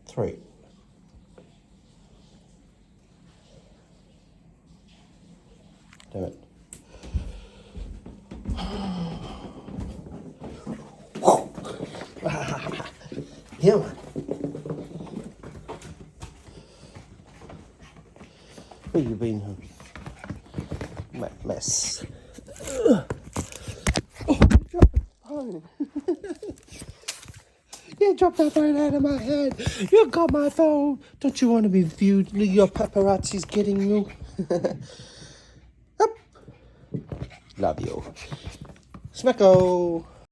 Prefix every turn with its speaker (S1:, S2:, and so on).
S1: Three. Damn it. Yeah, man. Where you been? Mess. Oh, you dropped that phone out of my hand. You got my phone. Don't you want to be viewed? Your paparazzi's getting you. Up. Love you. Smacko.